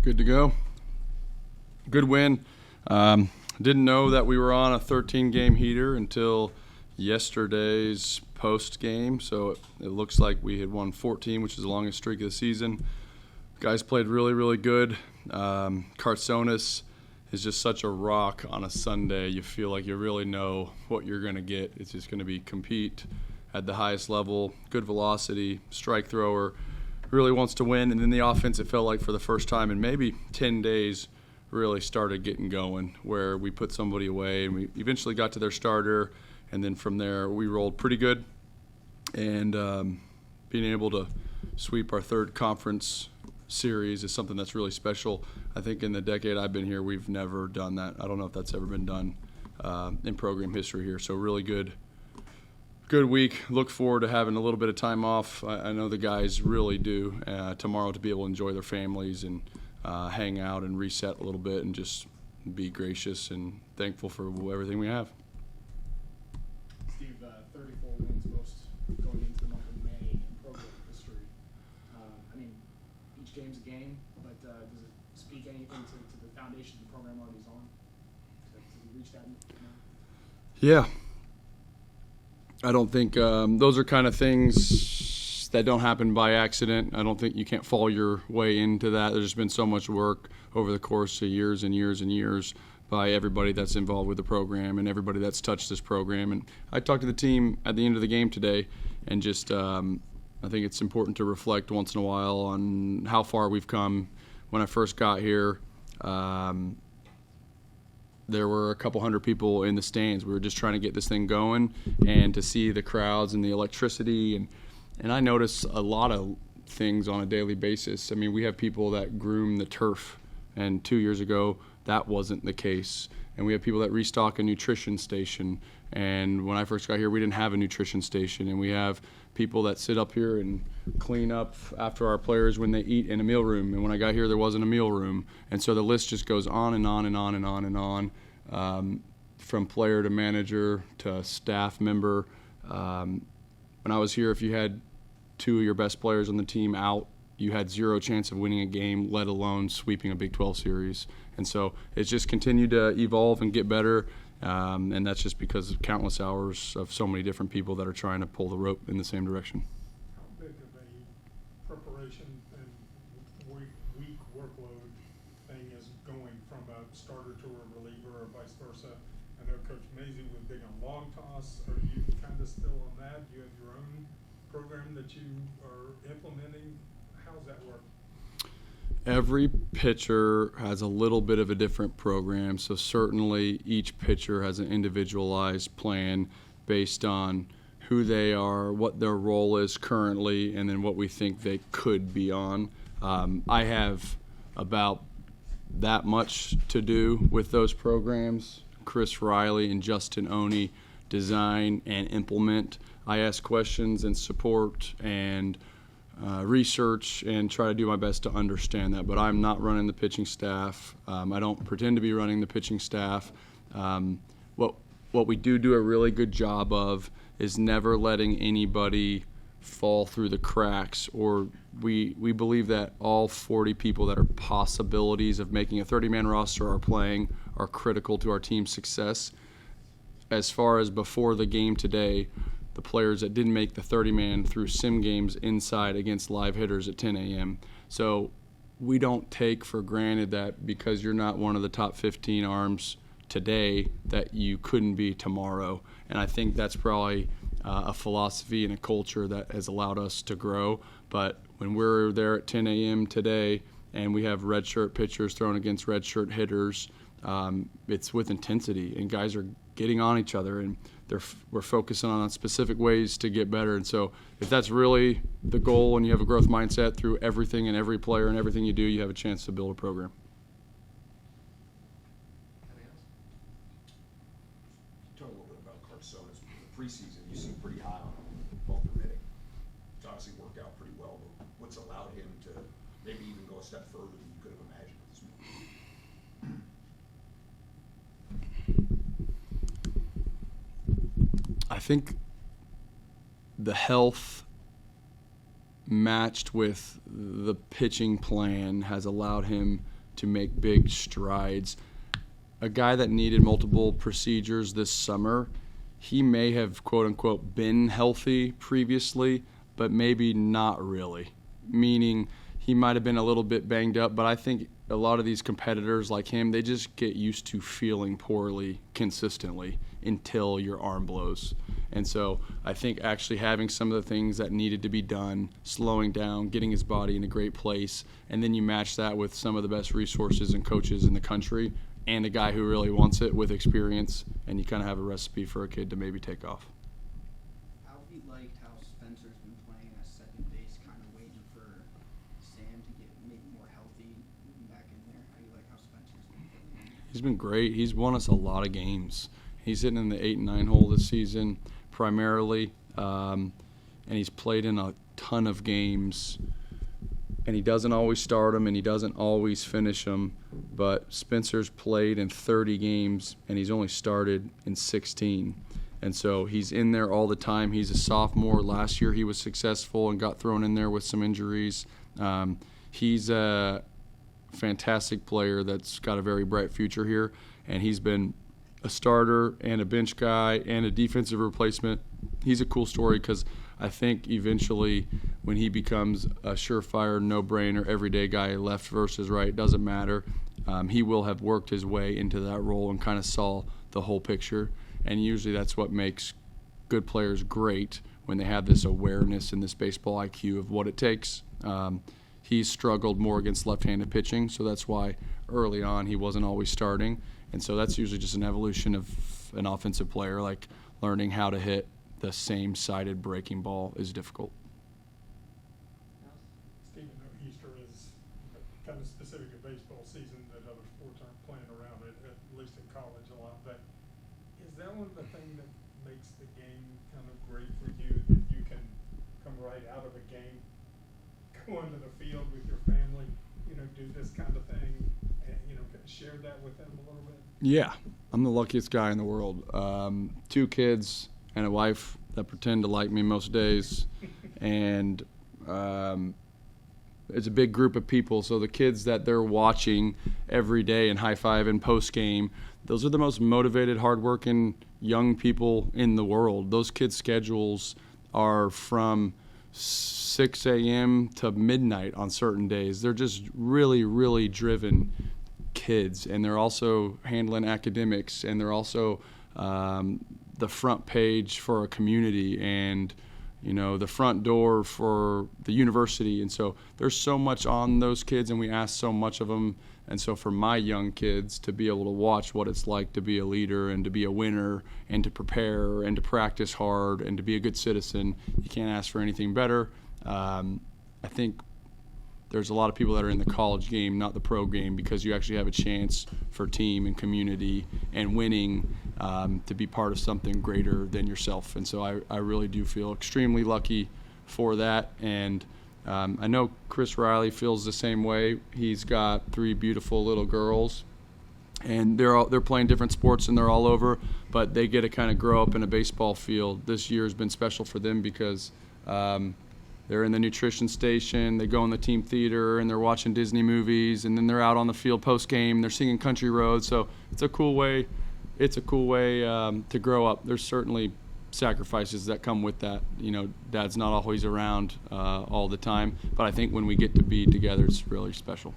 Good to go. Good win. Didn't know that we were on a 13-game heater until yesterday's post-game, so it looks like we had won 14, which is the longest streak of the season. Guys played really, really good. Carsonis is just such a rock on a Sunday. You feel like you really know what you're going to get. It's just going to be compete at the highest level, good velocity, strike thrower, really wants to win. And then the offense, it felt like for the first time in maybe 10 days, really started getting going, where we put somebody away and we eventually got to their starter. And then from there, we rolled pretty good. And being able to sweep our third conference series is something that's really special. I think in the decade I've been here, we've never done that. I don't know if that's ever been done in program history here. So really good week. Look forward to having a little bit of time off. I know the guys really do tomorrow to be able to enjoy their families and hang out and reset a little bit and just be gracious and thankful for everything we have. Steve, 34 wins, most going into the month of May in program history. I mean, each game's a game, but does it speak anything to the foundation the program already is on? To reach that now? Yeah. I don't think those are kind of things that don't happen by accident. I don't think you can't fall your way into that. There's just been so much work over the course of years and years and years by everybody that's involved with the program and everybody that's touched this program. And I talked to the team at the end of the game today, and just I think it's important to reflect once in a while on how far we've come. When I first got here, there were a couple hundred people in the stands. We were just trying to get this thing going, and to see the crowds and the electricity. And I notice a lot of things on a daily basis. I mean, we have people that groom the turf, and 2 years ago that wasn't the case. And we have people that restock a nutrition station. And when I first got here, we didn't have a nutrition station. And we have people that sit up here and clean up after our players when they eat in a meal room. And when I got here, there wasn't a meal room. And so the list just goes on and on and on and on and on, from player to manager to staff member. When I was here, if you had two of your best players on the team out, you had zero chance of winning a game, let alone sweeping a Big 12 series. And so it's just continued to evolve and get better. And that's just because of countless hours of so many different people that are trying to pull the rope in the same direction. How big of a preparation and week workload thing is going from a starter to a reliever or vice versa? I know Coach Mazey was big on long toss. Are you kind of still on that? Do you have your own program that you are implementing? How's that work? Every pitcher has a little bit of a different program, so certainly each pitcher has an individualized plan based on who they are, what their role is currently, and then what we think they could be on. I have about that much to do with those programs. Chris Riley and Justin Oney design and implement. I ask questions and support and research and try to do my best to understand that, but I'm not running the pitching staff. I don't pretend to be running the pitching staff. What we do a really good job of is never letting anybody fall through the cracks, or we believe that all 40 people that are possibilities of making a 30-man roster are critical to our team's success. As far as before the game today, the players that didn't make the 30-man through sim games inside against live hitters at 10 a.m. So we don't take for granted that because you're not one of the top 15 arms today that you couldn't be tomorrow. And I think that's probably a philosophy and a culture that has allowed us to grow. But when we're there at 10 a.m. today and we have redshirt pitchers thrown against redshirt hitters, it's with intensity, and guys are getting on each other, and we're focusing on specific ways to get better. And so if that's really the goal and you have a growth mindset through everything and every player and everything you do, you have a chance to build a program. Talk a little bit about Carsonis. The preseason, you seem pretty high on him, both the hitting. It's obviously worked out pretty well, but what's allowed him to maybe even go a step further than you could have imagined at this point? I think the health matched with the pitching plan has allowed him to make big strides. A guy that needed multiple procedures this summer, he may have, quote-unquote, been healthy previously, but maybe not really, meaning he might have been a little bit banged up, but I think a lot of these competitors like him, they just get used to feeling poorly consistently until your arm blows. And so I think actually having some of the things that needed to be done, slowing down, getting his body in a great place, and then you match that with some of the best resources and coaches in the country and a guy who really wants it with experience, and you kind of have a recipe for a kid to maybe take off. How have you liked how Spencer's been playing at second base, kind of waiting for Sam to get maybe more healthy, moving back in there? How do you like how Spencer's been playing? He's been great. He's won us a lot of games. He's hitting in the 8 and 9 hole this season primarily, and he's played in a ton of games. And he doesn't always start them, and he doesn't always finish them. But Spencer's played in 30 games, and he's only started in 16. And so he's in there all the time. He's a sophomore. Last year he was successful and got thrown in there with some injuries. He's a fantastic player that's got a very bright future here, and he's been a starter and a bench guy and a defensive replacement. He's a cool story because I think eventually when he becomes a surefire, no-brainer, everyday guy, left versus right, doesn't matter, he will have worked his way into that role and kind of saw the whole picture. And usually that's what makes good players great, when they have this awareness and this baseball IQ of what it takes. He's struggled more against left-handed pitching, so that's why early on he wasn't always starting. And so that's usually just an evolution of an offensive player, like learning how to hit the same-sided breaking ball is difficult. Steve, I know Easter is kind of specific to baseball season that other sports aren't playing around it, at least in college a lot. But is that one of the things that makes the game kind of great for you, that you can come right out of a game, go onto the field with your family, do this kind of thing, and, share that with them a little bit? Yeah, I'm the luckiest guy in the world. 2 kids and a wife that pretend to like me most days, and it's a big group of people. So the kids that they're watching every day and high-fiving post-game, those are the most motivated, hardworking young people in the world. Those kids' schedules are from 6 a.m. to midnight on certain days. They're just really, really driven kids, and they're also handling academics, and they're also the front page for a community, and the front door for the university. And so there's so much on those kids, and we ask so much of them. And so for my young kids to be able to watch what it's like to be a leader and to be a winner and to prepare and to practice hard and to be a good citizen, you can't ask for anything better. I think there's a lot of people that are in the college game, not the pro game, because you actually have a chance for team and community and winning to be part of something greater than yourself. And so I really do feel extremely lucky for that. And I know Chris Riley feels the same way. He's got 3 beautiful little girls, and they're playing different sports and they're all over, but they get to kind of grow up in a baseball field. This year has been special for them because they're in the nutrition station, they go in the team theater, and they're watching Disney movies, and then they're out on the field post-game, they're singing Country Roads. So it's a cool way to grow up. There's certainly sacrifices that come with that. Dad's not always around all the time, but I think when we get to be together, it's really special.